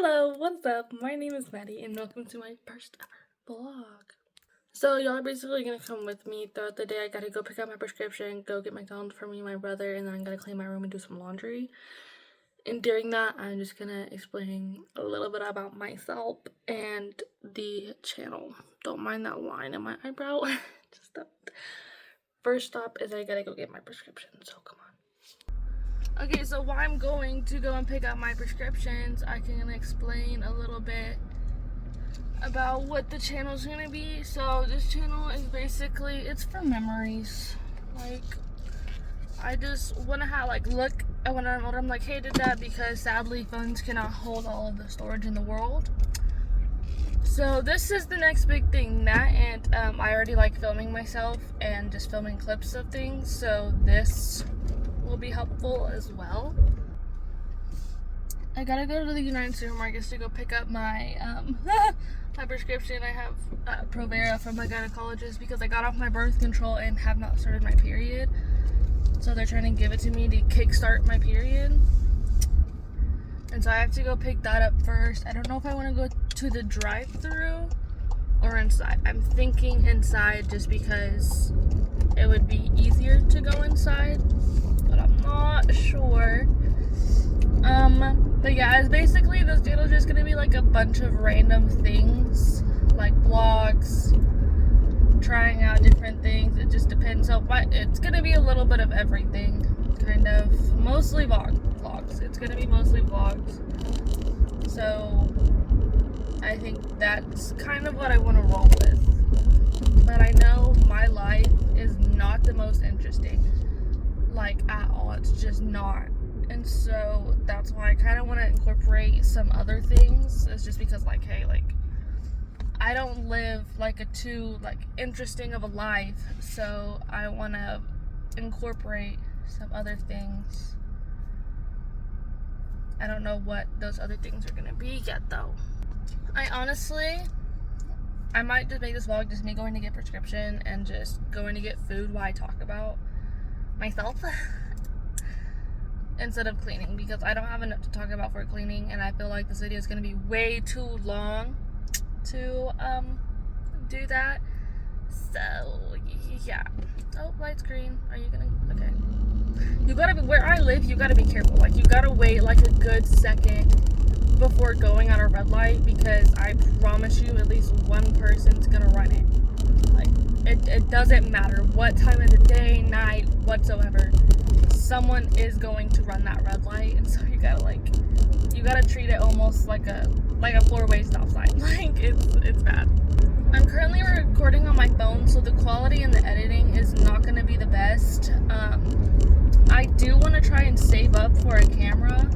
Hello, what's up? My name is Maddie and welcome to my first ever vlog. So y'all are basically gonna come with me throughout the day. I gotta go pick up my prescription, go get McDonald's for me and my brother, and then I'm gonna clean my room and do some laundry. And during that, I'm just gonna explain a little bit about myself and the channel. Don't mind that line in my eyebrow. Just that. First stop is I gotta go get my prescription, so come on. Okay, so while I'm going to go and pick up my prescriptions, I can explain a little bit about what the channel is going to be. So this channel is basically, it's for memories. Like, I just want to have, look at when I'm older, I'm like, hey, did that, because sadly phones cannot hold all of the storage in the world. So this is the next big thing, that, and I already like filming myself and just filming clips of things, so this will be helpful as well. I gotta go to the United Supermarkets to go pick up my my prescription. I have Provera from my gynecologist because I got off my birth control and have not started my period. So they're trying to give it to me to kickstart my period. And so I have to go pick that up first. I don't know if I want to go to the drive-thru or inside. I'm thinking inside just because it would be easier to go inside, but I'm not sure. But yeah, it's basically, this channel is just gonna be like a bunch of random things, like vlogs, trying out different things. It just depends. So it's gonna be a little bit of everything, kind of. Mostly vlogs. It's gonna be mostly vlogs. So I think that's kind of what I want to roll with. But I know my life is not the most interesting, like, at all. It's just not. And so that's why I kind of want to incorporate some other things. It's just because, like, hey, like, I don't live like a too interesting of a life, so I want to incorporate some other things. I don't know what those other things are gonna be yet, though. I might just make this vlog just me going to get prescription and just going to get food while I talk about myself instead of cleaning, because I don't have enough to talk about for cleaning, and I feel like this video is going to be way too long to do that. So yeah. Oh, light's green. Are you gonna? Okay. You gotta be, where I live, you gotta be careful. Like, you gotta wait like a good second before going on a red light, because I promise you at least one person's gonna run it. Like, it doesn't matter what time of the day, night, whatsoever. Someone is going to run that red light, and so you gotta treat it almost like a 4-way stop sign. Like, it's bad. I'm currently recording on my phone, so the quality in the editing is not gonna be the best. I do want to try and save up for a camera.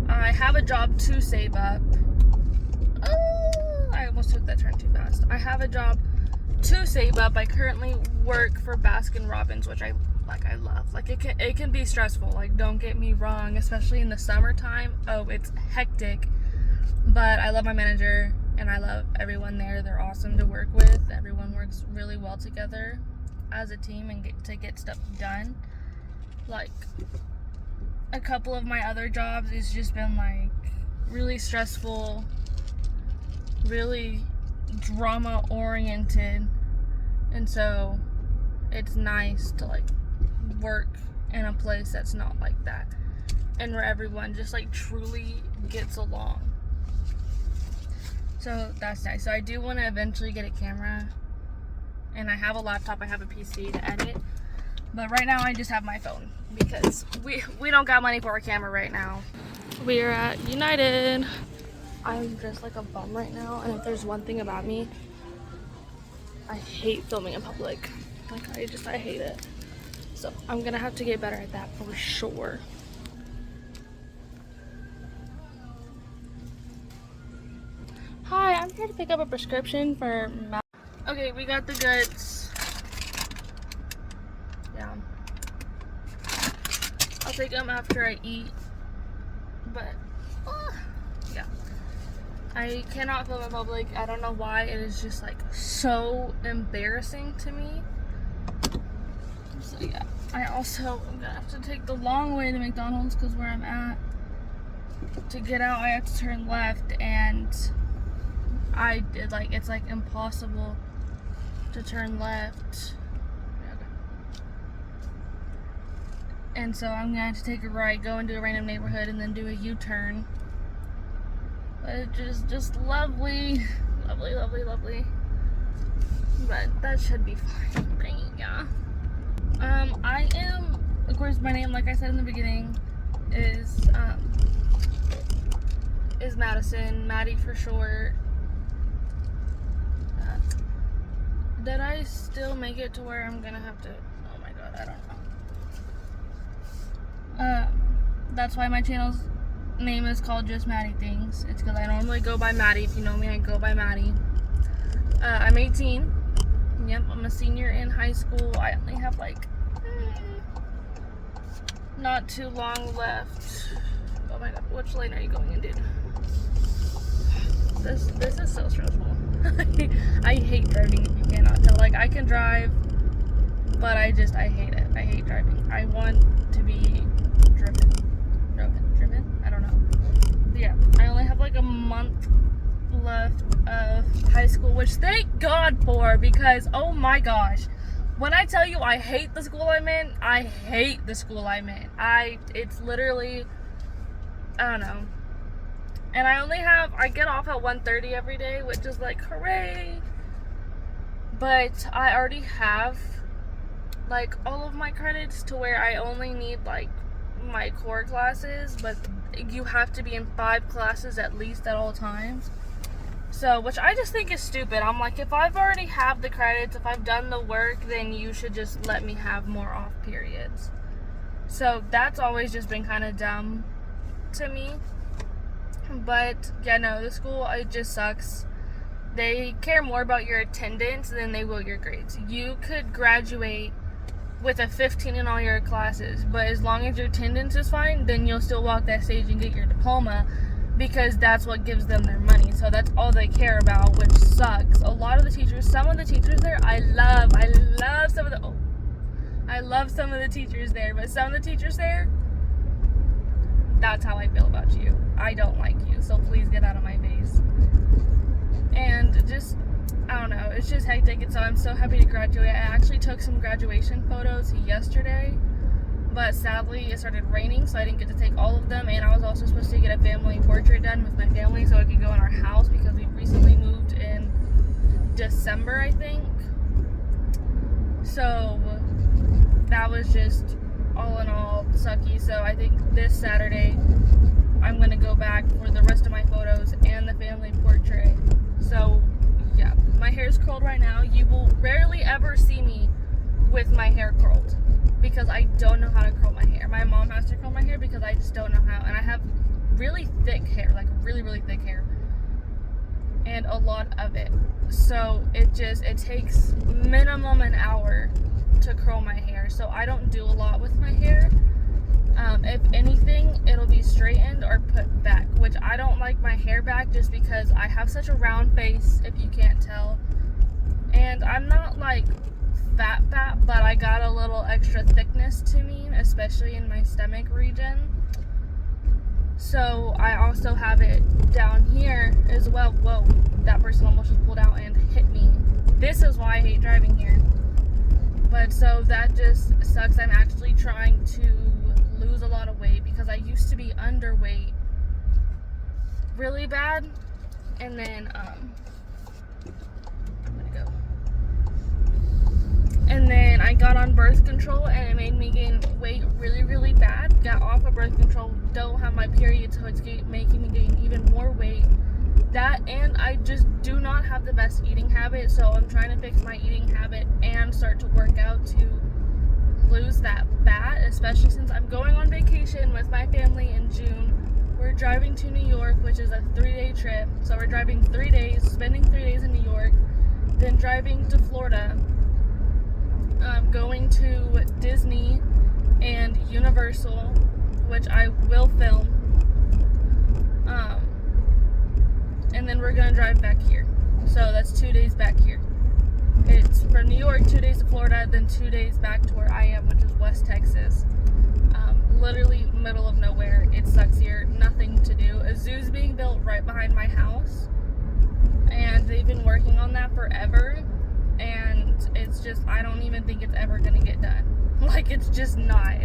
I have a job to save up. Oh, I almost took that turn too fast. I have a job to save up. I currently work for Baskin-Robbins, which I love. Like, it can be stressful. Like, don't get me wrong, especially in the summertime. Oh, it's hectic. But I love my manager and I love everyone there. They're awesome to work with. Everyone works really well together as a team and get stuff done. Like, a couple of my other jobs, it's just been like really stressful, really drama oriented, and so it's nice to like work in a place that's not like that, and where everyone just like truly gets along. So that's nice. So I do want to eventually get a camera, and I have a laptop, I have a PC to edit, but right now I just have my phone because we don't got money for a camera right now. We are at United. I'm dressed like a bum right now, and if there's one thing about me, I hate filming in public. Like, I hate it. So I'm gonna have to get better at that for sure. Hi, I'm here to pick up a prescription for okay, we got the goods. Yeah. I'll take them after I eat. But, yeah. I cannot film in public. I don't know why. It is just, like, so embarrassing to me. So, yeah. I also am gonna have to take the long way to McDonald's because where I'm at, to get out, I have to turn left, and it's like impossible to turn left. And so I'm gonna have to take a right, go into a random neighborhood, and then do a U-turn. But it's just lovely, lovely, lovely, lovely. But that should be fine. Yeah. I am, of course, my name, like I said in the beginning, is Madison, Maddie for short. Did I still make it to where I'm gonna have to? Oh my god, I don't know. That's why my channel's name is called Just Maddie Things. It's because I normally go by Maddie. If you know me, I go by Maddie. I'm 18. Yep, I'm a senior in high school. I only have like not too long left. Oh my god, which lane are you going in, dude? This is so stressful. I hate driving, if you cannot tell. Like, I can drive, but I hate it. I hate driving. I want to be driven? I don't know. Yeah, I only have like a month left of high school, which thank God for, because oh my gosh, when I tell you I hate the school I'm in, I hate the school I'm in. It's literally, I don't know. And I get off at 1:30 every day, which is like, hooray. But I already have like all of my credits to where I only need like my core classes, but you have to be in 5 classes at least at all times. So, which I just think is stupid. I'm like, if I've already have the credits, if I've done the work, then you should just let me have more off periods. So that's always just been kind of dumb to me. But yeah, no, the school, it just sucks. They care more about your attendance than they will your grades. You could graduate with a 15 in all your classes, but as long as your attendance is fine, then you'll still walk that stage and get your diploma, because that's what gives them their money. So that's all they care about, which sucks. A lot of the teachers, some of the teachers there, I love some of the teachers there, but some of the teachers there, that's how I feel about you. I don't like you, so please get out of my face. And just, I don't know, it's just hectic, and so I'm so happy to graduate. I actually took some graduation photos yesterday, but sadly it started raining, so I didn't get to take all of them. And I was also supposed to get a family portrait done with my family so it could go in our house, because we recently moved in December, I think. So that was just all in all sucky. So I think this Saturday I'm gonna go back for the rest of my photos and the family portrait. So yeah, my hair is curled right now. You will rarely ever see me with my hair curled, because I don't know how to curl my hair. My mom has to curl my hair because I just don't know how. And I have really thick hair, like really, really thick hair, and a lot of it. So it takes minimum an hour to curl my hair. So I don't do a lot with my hair. If anything, it'll be straightened or put back, which I don't like my hair back just because I have such a round face, if you can't tell. And I'm not like fat, but I got a little extra thickness to me, especially in my stomach region. So I also have it down here as well. Whoa, that person almost just pulled out and hit me. This is why I hate driving here. But so that just sucks. I'm actually trying to lose a lot of weight, because I used to be underweight really bad, and then I got on birth control, and it made me gain weight really, really bad. Got off of birth control, don't have my period, so it's making me gain even more weight. That, and I just do not have the best eating habit, so I'm trying to fix my eating habit and start to work out to lose that fat, especially since I'm going on vacation with my family in June. We're driving to New York, which is a 3-day trip. So we're driving 3 days, spending 3 days in New York, then driving to Florida, going to Disney and Universal, which I will film, and then we're gonna drive back here. So that's 2 days back here. It's from New York, 2 days to Florida, then 2 days back to where I am, which is West Texas. Literally middle of nowhere. It sucks here. Nothing to behind my house, and they've been working on that forever, and it's just, I don't even think it's ever gonna get done. Like, it's just not.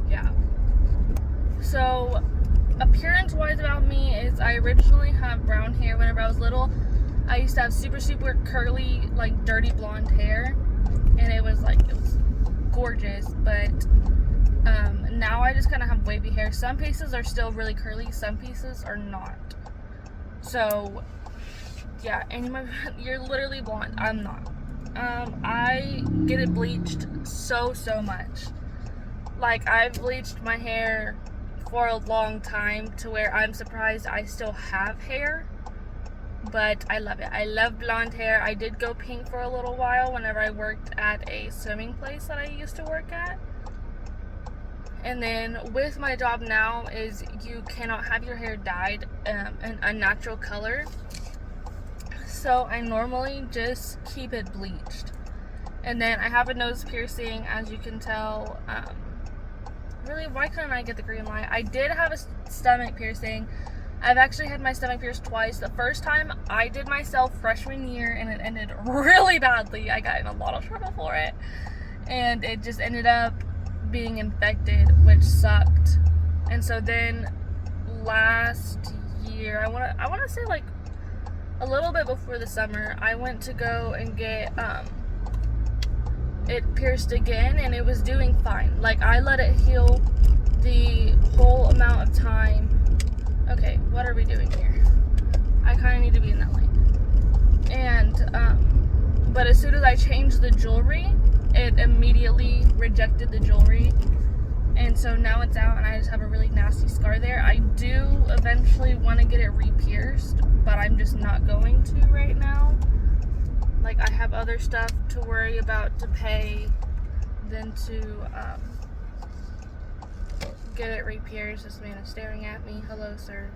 Yeah. So, appearance-wise about me is I originally have brown hair. Whenever I was little, I used to have super, super curly, like, dirty blonde hair, and it was gorgeous, but now I just kind of have wavy hair. Some pieces are still really curly, some pieces are not. So, yeah, you're literally blonde. I'm not. I get it bleached so much. Like, I've bleached my hair for a long time to where I'm surprised I still have hair, but I love it. I love blonde hair. I did go pink for a little while whenever I worked at a swimming place that I used to work at. And then with my job now is you cannot have your hair dyed an unnatural color. So I normally just keep it bleached. And then I have a nose piercing, as you can tell. Really, why couldn't I get the green light? I did have a stomach piercing. I've actually had my stomach pierced twice. The first time I did myself freshman year, and it ended really badly. I got in a lot of trouble for it. And it just ended up being infected, which sucked. And so then last year, I wanna say like a little bit before the summer, I went to go and get it pierced again, and it was doing fine. Like, I let it heal the whole amount of time. Okay, what are we doing here? I kind of need to be in that lane. And but as soon as I changed the jewelry, it immediately rejected the jewelry, and so now it's out, and I just have a really nasty scar there. I do eventually want to get it re-pierced, but I'm just not going to right now. Like, I have other stuff to worry about to pay than to get it re-pierced. This man is staring at me. Hello, sir.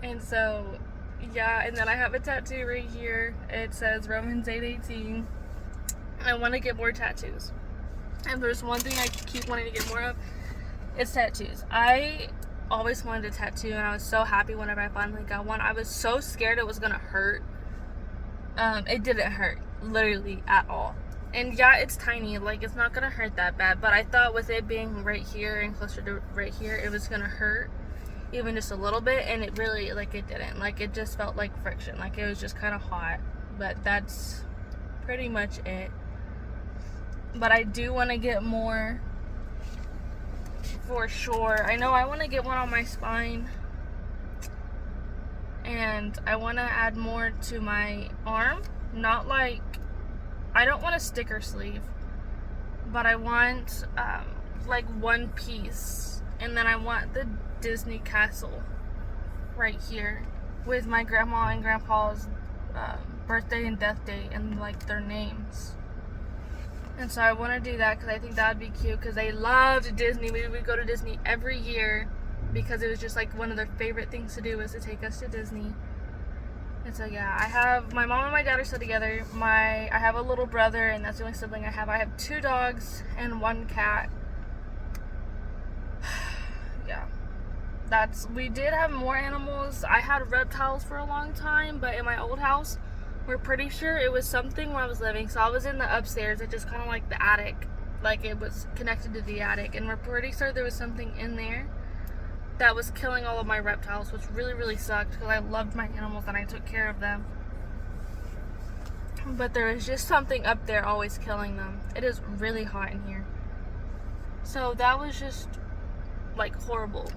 And so, yeah, and then I have a tattoo right here. It says Romans 8:18. I want to get more tattoos. And there's one thing I keep wanting to get more of. It's tattoos. I always wanted a tattoo, and I was so happy whenever I finally got one. I was so scared it was going to hurt. It didn't hurt, literally, at all. And yeah, it's tiny, like, it's not going to hurt that bad. But I thought with it being right here and closer to right here, it was going to hurt. Even just a little bit, and it really, like, it didn't. Like, it just felt like friction. Like, it was just kind of hot. But that's pretty much it. But I do want to get more for sure. I know I want to get one on my spine. And I want to add more to my arm. Not like, I don't want a sticker sleeve. But I want, like, one piece. And then I want the Disney castle right here with my grandma and grandpa's birthday and death date and like their names. And so I want to do that because I think that would be cute, because they loved Disney. We would go to Disney every year because it was just like one of their favorite things to do was to take us to Disney. And so yeah, I have, my mom and my dad are still together. I have a little brother, and that's the only sibling I have. I have 2 dogs and 1 cat. Yeah. We did have more animals. I had reptiles for a long time, but in my old house, we're pretty sure it was something where I was living. So I was in the upstairs, it's just kind of like the attic, like it was connected to the attic, and we're pretty sure there was something in there that was killing all of my reptiles, which really, really sucked because I loved my animals and I took care of them. But there was just something up there always killing them. It is really hot in here. So that was just like horrible.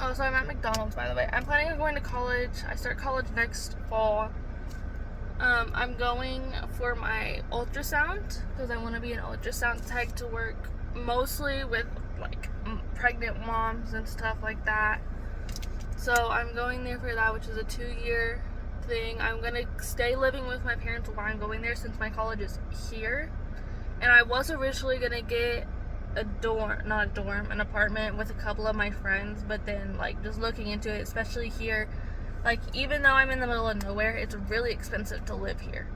Oh, so I'm at McDonald's, by the way. I'm planning on going to college. I start college next fall. I'm going for my ultrasound because I want to be an ultrasound tech to work mostly with like pregnant moms and stuff like that. So I'm going there for that, which is a 2-year thing. I'm going to stay living with my parents while I'm going there since my college is here. And I was originally going to get an apartment with a couple of my friends, but then like just looking into it, especially here, like even though I'm in the middle of nowhere, it's really expensive to live here.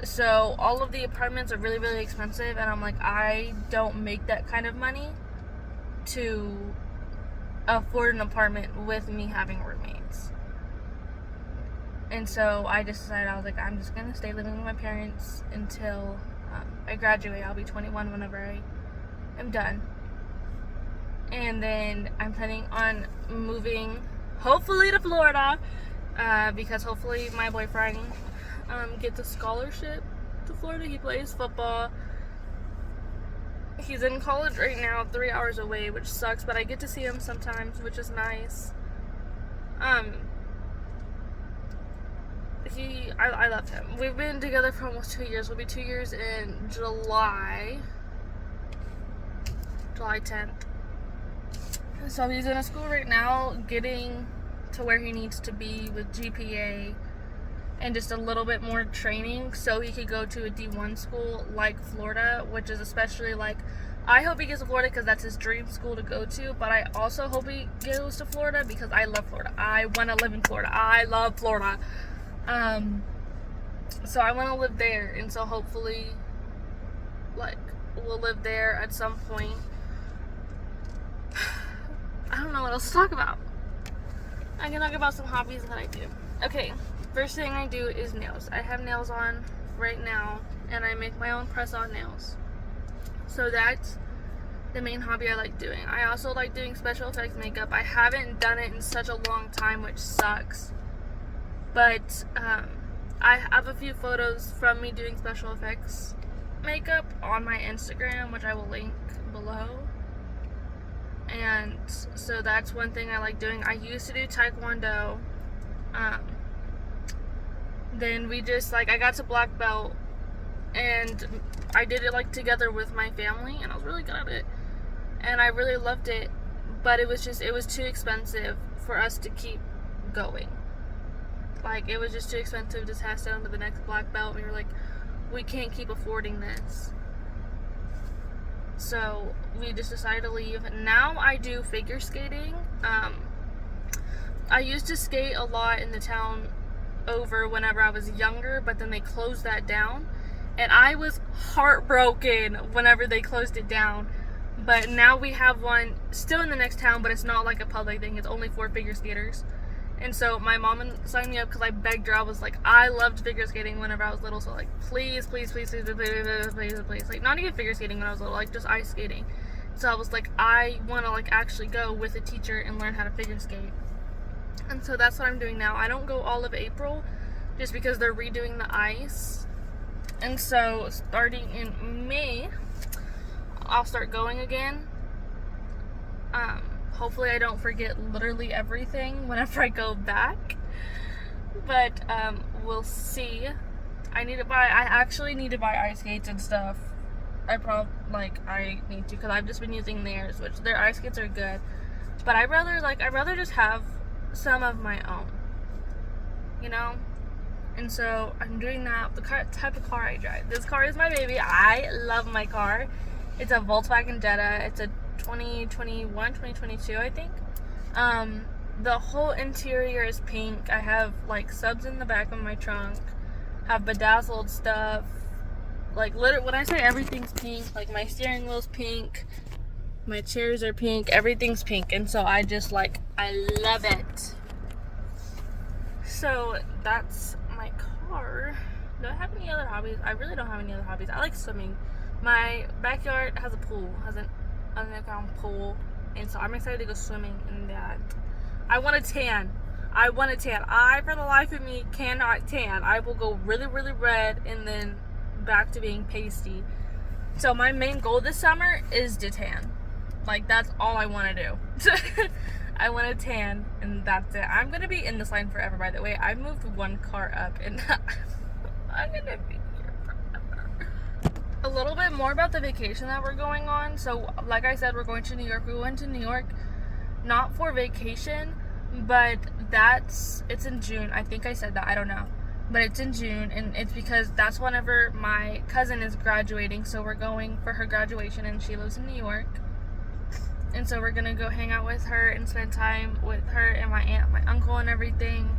So all of the apartments are really, really expensive, and I'm like, I don't make that kind of money to afford an apartment with me having roommates. And so I just decided, I was like, I'm just gonna stay living with my parents until I graduate. I'll be 21 whenever I am done. And then I'm planning on moving, hopefully to Florida, because hopefully my boyfriend gets a scholarship to Florida. He plays football. He's in college right now, 3 hours away, which sucks, but I get to see him sometimes, which is nice. I love him. We've been together for almost 2 years. We'll be 2 years in July 10th. So he's in a school right now, getting to where he needs to be with GPA and just a little bit more training so he could go to a D1 school like Florida, which is especially like, I hope he gets to Florida because that's his dream school to go to, but I also hope he goes to Florida because I love Florida. I want to live in Florida. I love Florida. So I want to live there, and so hopefully, like, we'll live there at some point. I don't know what else to talk about. I can talk about some hobbies that I do. Okay, first thing I do is nails. I have nails on right now, and I make my own press-on nails. So that's the main hobby I like doing. I also like doing special effects makeup. I haven't done it in such a long time, which sucks. But I have a few photos from me doing special effects makeup on my Instagram, which I will link below. And so that's one thing I like doing. I used to do Taekwondo. Then we just, like, I got to black belt, and I did it, like, together with my family, and I was really good at it. And I really loved it, but it was too expensive for us to keep going. Like, it was just too expensive to pass down to the next black belt. We were like, we can't keep affording this. So we just decided to leave. Now I do figure skating. I used to skate a lot in the town over whenever I was younger, but then they closed that down. And I was heartbroken whenever they closed it down. But now we have one still in the next town, but it's not like a public thing. It's only for figure skaters. And so my mom signed me up because I begged her. I was like, I loved figure skating whenever I was little. So, like, please, please, please, please, please, please, please, please. Like, not even figure skating when I was little, like, just ice skating. So I was like, I want to, like, actually go with a teacher and learn how to figure skate. And so that's what I'm doing now. I don't go all of April just because they're redoing the ice. And so starting in May, I'll start going again. Hopefully I don't forget literally everything whenever I go back. But we'll see. I actually need to buy ice skates and stuff. I need to, because I've just been using theirs, which their ice skates are good. But I'd rather just have some of my own, you know? And so I'm doing that. The type of car I drive. This car is my baby. I love my car. It's a Volkswagen Jetta. It's a 2022, I think. The whole interior is pink. I have, like, subs in the back of my trunk. Have bedazzled stuff. Like, literally, when I say everything's pink, like, my steering wheel's pink. My chairs are pink. Everything's pink. And so I just, like, I love it. So that's my car. Do I have any other hobbies? I really don't have any other hobbies. I like swimming. My backyard has a pool. Has an underground pool. And so I'm excited to go swimming in that. I want a tan. I, for the life of me, cannot tan. I will go really, really red and then back to being pasty. So my main goal this summer is to tan. Like, that's all I want to do. I want to tan, and that's it. I'm going to be in this line forever, by the way. I moved one car up, and I'm going to be here forever. A little bit more about the vacation that we're going on. So, like I said, we're going to New York. We went to New York not for vacation, but it's in June. I think I said that. I don't know. But it's in June, and it's because that's whenever my cousin is graduating. So we're going for her graduation, and she lives in New York. And so we're gonna go hang out with her and spend time with her and my aunt, my uncle, and everything.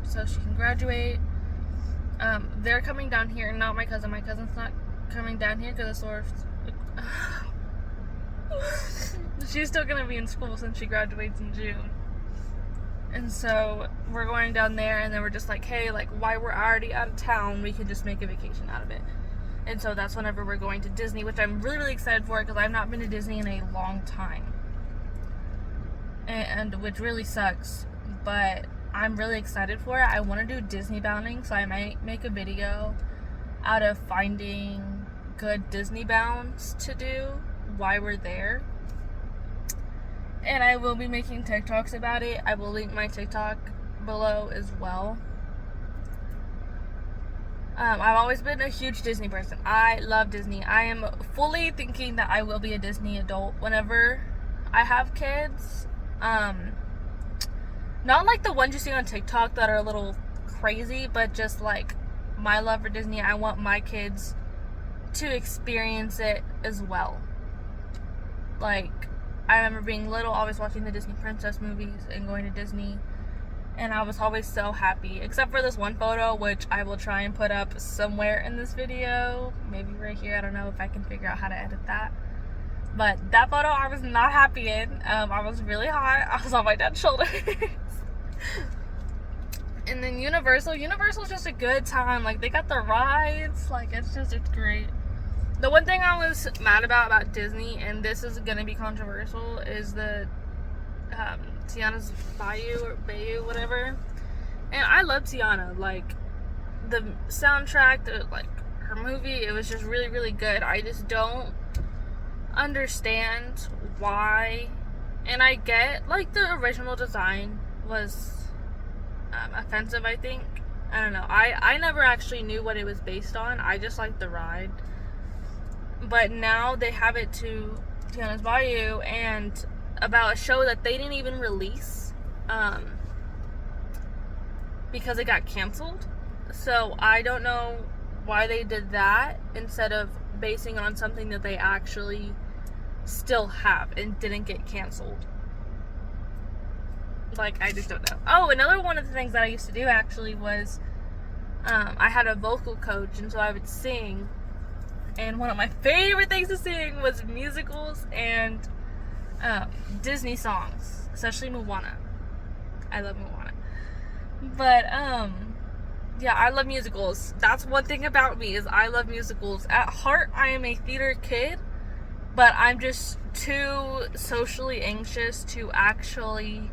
So she can graduate. They're coming down here, not my cousin. My cousin's not coming down here because the she's still gonna be in school since she graduates in June. And so we're going down there, and then we're just like, hey, like, while we're already out of town, we could just make a vacation out of it. And so that's whenever we're going to Disney, which I'm really, really excited for, because I've not been to Disney in a long time. And which really sucks, but I'm really excited for it. I want to do Disney bounding, so I might make a video out of finding good Disney bounds to do while we're there. And I will be making TikToks about it. I will link my TikTok below as well. I've always been a huge Disney person. I love Disney. I am fully thinking that I will be a Disney adult whenever I have kids. Not like the ones you see on TikTok that are a little crazy, but just like my love for Disney. I want my kids to experience it as well. Like, I remember being little, always watching the Disney princess movies and going to Disney, and I was always so happy, except for this one photo, which I will try and put up somewhere in this video, maybe right here. I don't know if I can figure out how to edit that, but that photo I was not happy in. I was really hot. I was on my dad's shoulders. And then Universal's just a good time. Like, they got the rides, like, it's great. The one thing I was mad about Disney, and this is gonna be controversial, is the Tiana's Bayou, whatever. And I love Tiana. Like, the soundtrack, like her movie, it was just really, really good. I just don't understand why. And I get, like, the original design was offensive, I think. I don't know. I never actually knew what it was based on. I just liked the ride. But now they have it to Tiana's Bayou, and about a show that they didn't even release because it got canceled. So I don't know why they did that instead of basing it on something that they actually still have and didn't get canceled. Like, I just don't know. Oh, another one of the things that I used to do actually was I had a vocal coach, and so I would sing. And one of my favorite things to sing was musicals and Disney songs, especially Moana. I love Moana. But yeah, I love musicals. That's one thing about me, is I love musicals. At heart, I am a theater kid, but I'm just too socially anxious to actually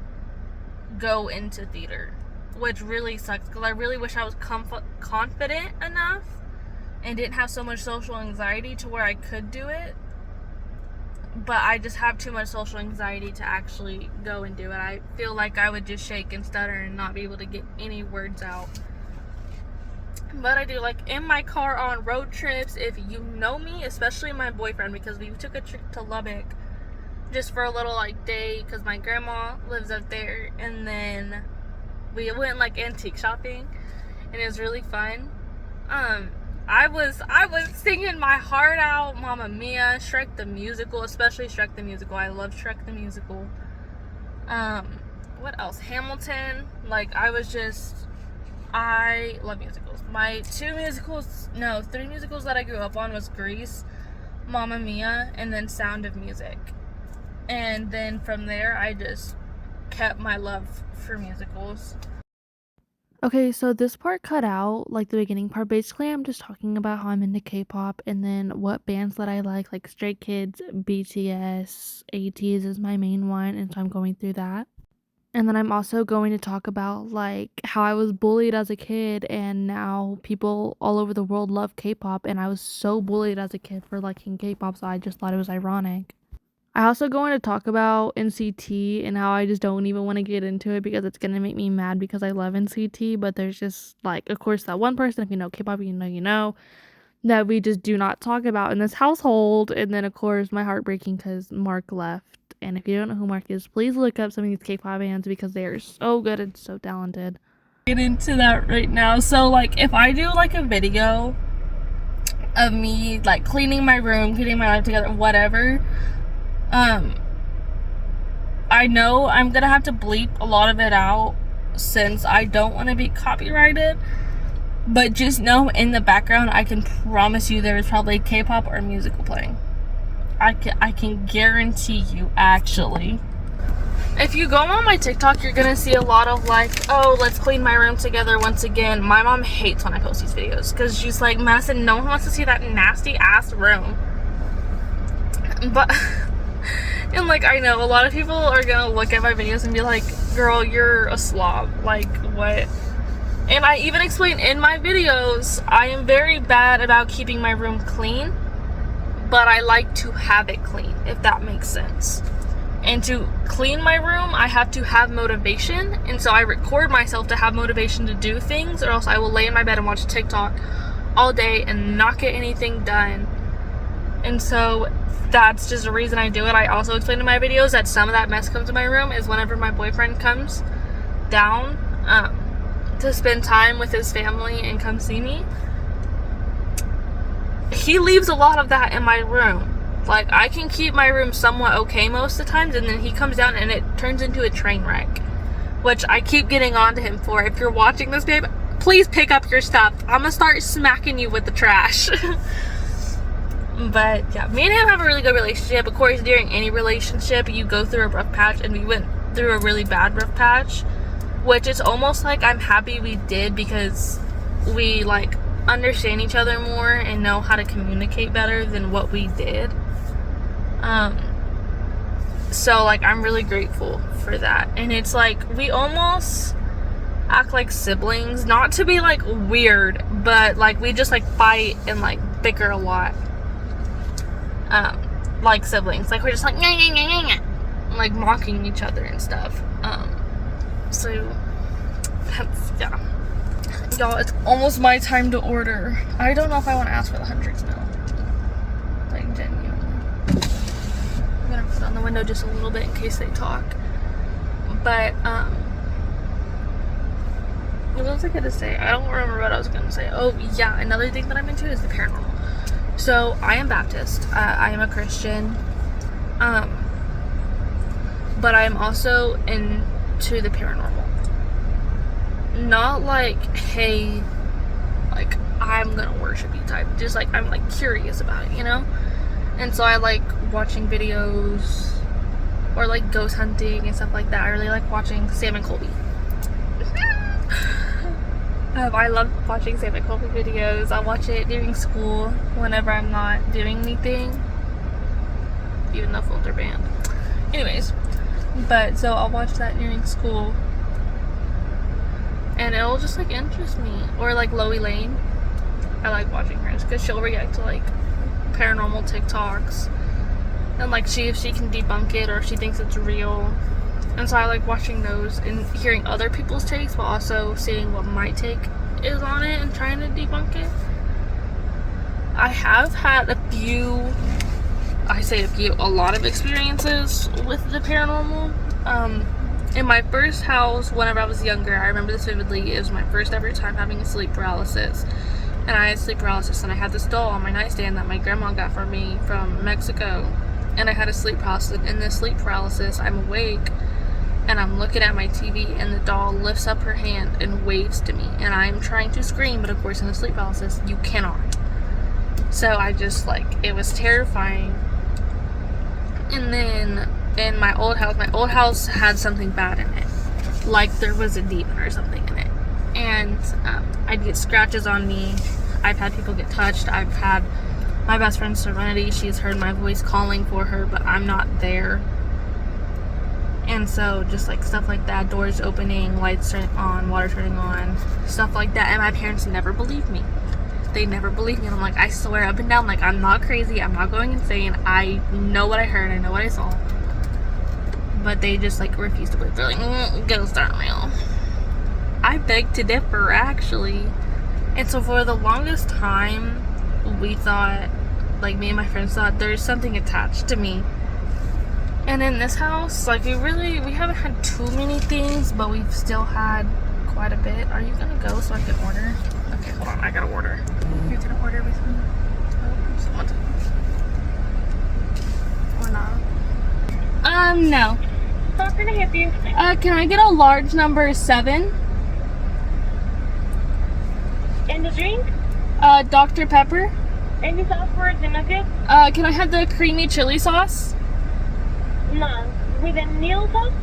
go into theater, which really sucks, because I really wish I was confident enough and didn't have so much social anxiety to where I could do it. But I just have too much social anxiety to actually go and do it. I feel like I would just shake and stutter and not be able to get any words out. But I do, like, in my car on road trips, if you know me, especially my boyfriend, because we took a trip to Lubbock just for a little, like, day, because my grandma lives up there, and then we went, like, antique shopping, and it was really fun. I was singing my heart out, Mamma Mia, Shrek the Musical, especially Shrek the Musical. I love Shrek the Musical. What else? Hamilton. Like, I love musicals. My three musicals that I grew up on was Grease, Mamma Mia, and then Sound of Music. And then from there, I just kept my love for musicals. Okay, so this part cut out, like the beginning part. Basically, I'm just talking about how I'm into K-pop and then what bands that I like Stray Kids, BTS, ATEEZ is my main one, and so I'm going through that. And then I'm also going to talk about, like, how I was bullied as a kid, and now people all over the world love K-pop, and I was so bullied as a kid for liking K-pop, so I just thought it was ironic. I also going to talk about NCT and how I just don't even want to get into it because it's going to make me mad because I love NCT, but there's just, like, of course, that one person, if you know K-pop, you know, that we just do not talk about in this household. And then, of course, my heartbreaking because Mark left. And if you don't know who Mark is, please look up some of these K-pop bands because they are so good and so talented. Get into that right now. So, like, if I do, like, a video of me, like, cleaning my room, getting my life together, whatever, I know I'm gonna have to bleep a lot of it out since I don't want to be copyrighted, but just know in the background I can promise you there is probably K-pop or musical playing. I can guarantee you, actually. If you go on my TikTok, you're gonna see a lot of like, oh, let's clean my room together once again. My mom hates when I post these videos because she's like, Madison, no one wants to see that nasty ass room. But, and like, I know a lot of people are gonna look at my videos and be like, girl, you're a slob. Like, what? And I even explain in my videos, I am very bad about keeping my room clean, but I like to have it clean, if that makes sense. And to clean my room, I have to have motivation. And so I record myself to have motivation to do things, or else I will lay in my bed and watch TikTok all day and not get anything done. And so that's just a reason I do it. I also explain in my videos that some of that mess comes to my room is whenever my boyfriend comes down to spend time with his family and come see me. He leaves a lot of that in my room. Like, I can keep my room somewhat okay most of the times, and then he comes down and it turns into a train wreck, which I keep getting on to him for. If you're watching this, babe, please pick up your stuff. I'm gonna start smacking you with the trash. But yeah, me and him have a really good relationship. Of course, during any relationship, you go through a rough patch, and we went through a really bad rough patch, which it's almost like I'm happy we did, because we like understand each other more and know how to communicate better than what we did. So like, I'm really grateful for that. And it's like, we almost act like siblings, not to be like weird, but like we just like fight and like bicker a lot, like siblings. Like, we're just like like mocking each other and stuff. So that's, yeah, y'all, it's almost my time to order. I don't know if I want to ask for the Hendrix milk, like genuinely. I'm gonna put on the window just a little bit in case they talk. But what was I gonna say? I don't remember what I was gonna say. Oh yeah, another thing that I'm into is the paranormal. So I am Baptist. I am a Christian. But I am also into the paranormal. Not like, hey, like, I'm gonna worship you type. Just like, I'm like curious about it, you know? And so I like watching videos, or like ghost hunting and stuff like that. I really like watching Sam and Colby. I love watching Sam and Colby videos. I watch it during school whenever I'm not doing anything, even though phones are banned. Anyways, but so I'll watch that during school, and it'll just like interest me. Or like Loie Lane, I like watching hers because she'll react to like paranormal TikToks and like see if she can debunk it or if she thinks it's real. And so I like watching those and hearing other people's takes, while also seeing what my take is on it and trying to debunk it. I have had a lot of experiences with the paranormal. In my first house, whenever I was younger, I remember this vividly. It was my first ever time having a sleep paralysis. And I had sleep paralysis, and I had this doll on my nightstand that my grandma got for me from Mexico. And I had a sleep paralysis. In this sleep paralysis, I'm awake, and I'm looking at my TV, and the doll lifts up her hand and waves to me. And I'm trying to scream, but of course in the sleep paralysis, you cannot. So I just like, it was terrifying. And then in my old house had something bad in it. Like there was a demon or something in it. And I'd get scratches on me. I've had people get touched. I've had my best friend Serenity, she's heard my voice calling for her, but I'm not there. And so just like stuff like that, doors opening, lights turning on, water turning on, stuff like that. And my parents never believed me. They never believed me. And I'm like, I swear up and down, like, I'm not crazy, I'm not going insane, I know what I heard, I know what I saw. But they just like refused to believe. They're like, ghosts aren't real. I beg to differ, actually. And so for the longest time, we thought, like me and my friends thought, there's something attached to me. And in this house, like we haven't had too many things, but we've still had quite a bit. Are you gonna go so I can order? Okay, hold on, I gotta order. You're gonna order with me? Oh, someone's... Or not? No. How can I help you? Can I get a large number 7? And the drink? Dr. Pepper. Any sauce for the nuggets? Can I have the creamy chili sauce? No. With a nail sauce?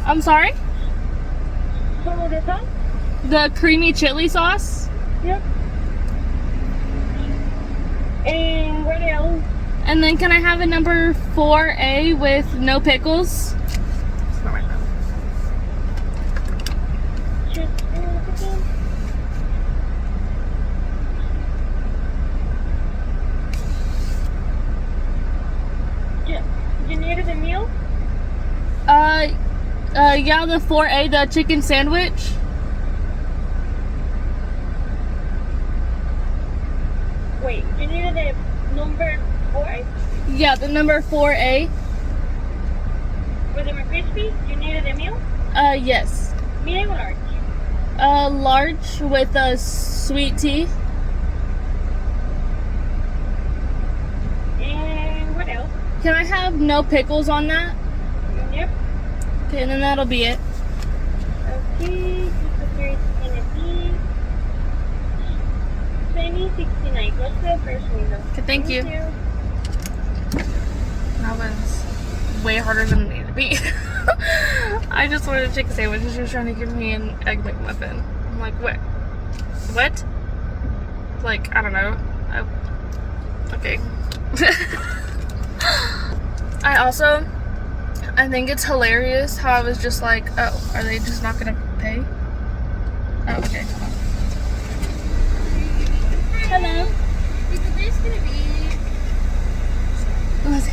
I'm sorry? Some the sauce? The creamy chili sauce? Yep. And what else? And then can I have a number 4A with no pickles? It's not right now. You needed a meal? Yeah, the 4A, the chicken sandwich. Wait, you needed a number 4 Yeah, the number 4A. with a crispy? You needed a meal? Yes. Medium or large? Large with a sweet tea. And what else? Can I have no pickles on that? Yep. Okay, and then that'll be it. Okay, so here it's gonna be 2069. What's the first window? Okay, thank you. That was way harder than it needed to be. I just wanted a chicken sandwich and she was trying to give me an egg McMuffin. I'm like, what? What? Like, I don't know. Okay. I think it's hilarious how I was just like, oh, are they just not gonna pay? Oh, okay. Hello. Is the base gonna be? Let's see.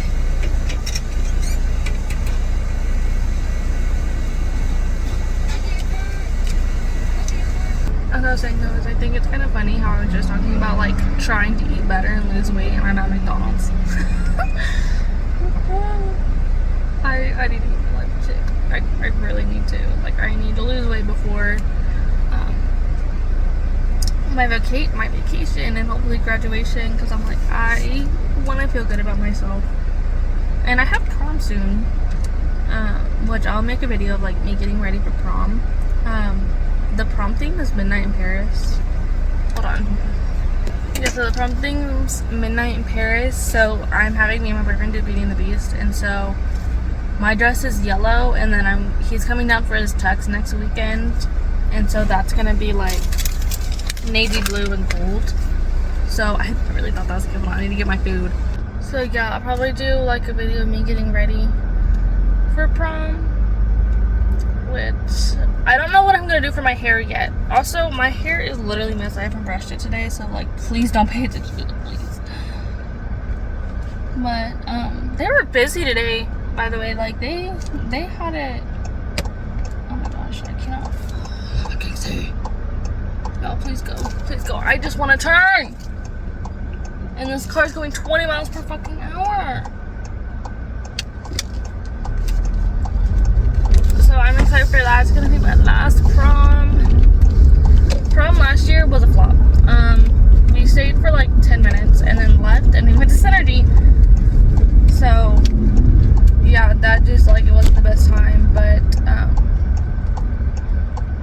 As I was saying though, is I think it's kind of funny how I was just talking about like trying to eat better and lose weight, and I'm at McDonald's. I need to eat my life shit. I really need to. Like, I need to lose weight before my vacation and hopefully graduation, because I'm like, I want to feel good about myself. And I have prom soon, which I'll make a video of like me getting ready for prom. The prom theme is Midnight in Paris. Hold on. Yeah, so the prom theme's Midnight in Paris, so I'm having me and my boyfriend do Beauty and the Beast, and so my dress is yellow, and then he's coming down for his tux next weekend, and so that's gonna be like navy blue and gold. So I really thought that was a good one. I need to get my food. So yeah, I'll probably do like a video of me getting ready for prom, which I don't know what I'm gonna do for my hair yet. Also, my hair is literally messed. I haven't brushed it today, so like please don't pay attention to it, please. But they were busy today, by the way. Like they had it. Oh my gosh, I can't see. No, please go, please go. I just want to turn, and this car's going 20 miles per fucking hour. So I'm excited for that. It's gonna be my last prom. Prom last year was a flop. We stayed for like 10 minutes and then left, and we went to Synergy. So yeah, that just like, it wasn't the best time, but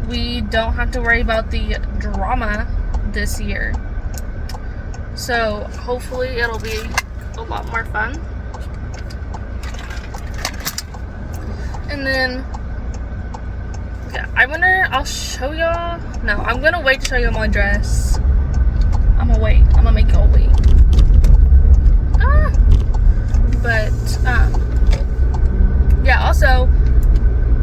we don't have to worry about the drama this year. So hopefully it'll be a lot more fun. And then yeah, I'll show y'all. No, I'm gonna wait to show y'all my dress. I'm gonna wait. I'm gonna make y'all wait. But yeah, also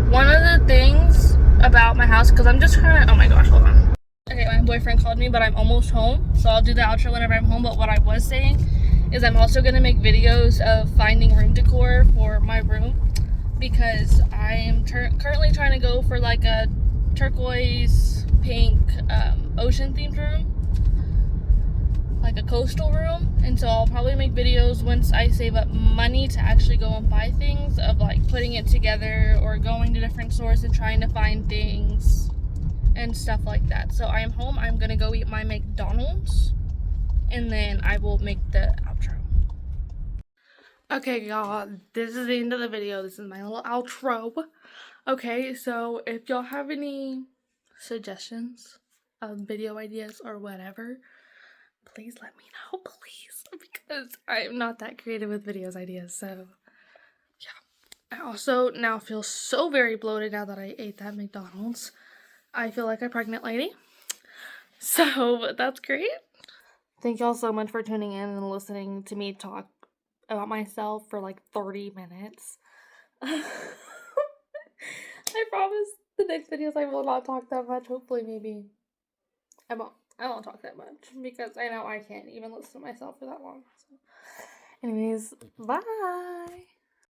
one of the things about my house, because I'm just trying to, oh my gosh, hold on. Okay, my boyfriend called me, but I'm almost home, so I'll do the outro whenever I'm home. But what I was saying is I'm also gonna make videos of finding room decor for my room, because I am currently trying to go for like a turquoise pink ocean themed room, like a coastal room. And so I'll probably make videos once I save up money to actually go and buy things, of like putting it together or going to different stores and trying to find things and stuff like that. So I am home. I'm gonna go eat my McDonald's, and then I will make the outro. Okay, y'all, this is the end of the video. This is my little outro. Okay, so if y'all have any suggestions of video ideas or whatever, please let me know, please, because I'm not that creative with videos ideas. So yeah, I also now feel so very bloated now that I ate that McDonald's. I feel like a pregnant lady, so that's great. Thank y'all so much for tuning in and listening to me talk about myself for like 30 minutes. I promise the next videos I will not talk that much. Hopefully, maybe I won't talk that much because I know I can't even listen to myself for that long. So. Anyways, bye.